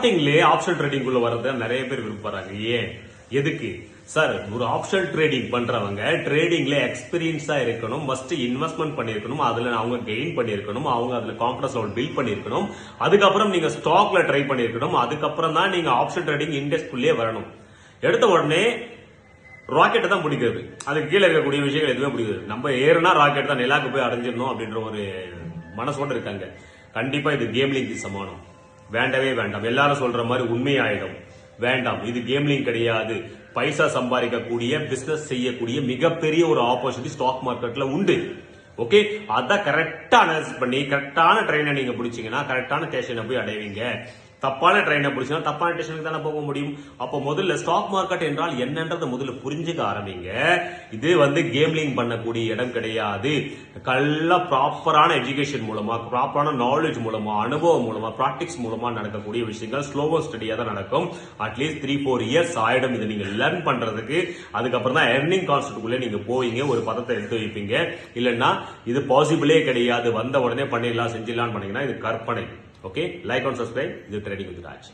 ஸ்டார்டிங்லேயே option trading குள்ள வரத நிறைய பேர் விரும்புறாங்க. ஏன் எதுக்கு சார்? ஒரு ஆப்ஷன் ட்ரேடிங் பண்றவங்க ட்ரேடிங்ல எக்ஸ்பீரியன்ஸா இருக்கணும், மஸ்ட் இன்வெஸ்ட்மெண்ட் பண்ணிருக்கணும், அதுல அவங்க கெயின் பண்ணிருக்கணும், அவங்க அதுல கான்பிடன்ஸ் லெவல் பில்ட் பண்ணிருக்கணும், அதுக்கப்புறம் நீங்க ஸ்டாக்ல ட்ரை பண்ணிருக்கணும், அதுக்கப்புறம் தான் நீங்க ஆப்ஷன் ட்ரேடிங் இண்டெக்ஸ்குள்ளே வரணும். எடுத்த உடனே ராக்கெட் தான் பிடிக்கிறது, அதுக்கு கீழே இருக்கக்கூடிய விஷயங்கள் எதுவுமே பிடிக்கிறது. நம்ம ஏறுனா ராக்கெட் தான், நிலாக்கு போய் அடைஞ்சிடணும் அப்படின்ற ஒரு மனசோட இருக்காங்க. கண்டிப்பா இது கேம்லிங்க்கு சமானம். வேண்டவே வேண்டாம். எல்லாரும் சொல்ற மாதிரி உண்மையாயிடும். வேண்டாம், இது கேம்லிங் கிடையாது. பைசா சம்பாதிக்கக்கூடிய பிசினஸ் செய்யக்கூடிய மிகப்பெரிய ஒரு ஆப்பர்ச்சுனிட்டி ஸ்டாக் மார்க்கெட்ல உண்டு. ஓகே, அதான் கரெக்டா அனலைஸ் பண்ணி கரெக்டான ட்ரெயினை நீங்க பிடிச்சீங்கன்னா கரெக்டான ஸ்டேஷனை போய் அடைவீங்க. தப்பான ட்ரெயினை பிடிச்சா தப்பான ஸ்டேஷனுக்கு தானே போக முடியும். அப்போ முதல்ல ஸ்டாக் மார்க்கெட் என்றால் என்னன்றதை முதல்ல புரிஞ்சுக்க ஆரம்பிங்க. இது கேம்லிங் பண்ணக்கூடிய இடம் கிடையாது. ப்ராப்பரான எஜுகேஷன் மூலமா, ப்ராப்பரான நாலேஜ் மூலமா, அனுபவம் மூலமா, பிராக்டிக்ஸ் மூலமா நடக்கக்கூடிய விஷயங்கள் ஸ்லோவோ ஸ்டடியா தான் நடக்கும். அட்லீஸ்ட் 3-4 இயர்ஸ் ஆயிடும் இதை நீங்க லேர்ன் பண்றதுக்கு. அதுக்கப்புறம் தான் எர்னிங் கான்செப்டுக்குள்ள நீங்க போவீங்க, ஒரு பதத்தை எடுத்து வைப்பீங்க. இல்லைன்னா இது பாசிபிளே கிடையாது, வந்த உடனே பண்ணிடலாம் செஞ்சிடலாம் பண்ணீங்கன்னா இது கற்பனை. Okay, like and subscribe. This is Trading with Raj.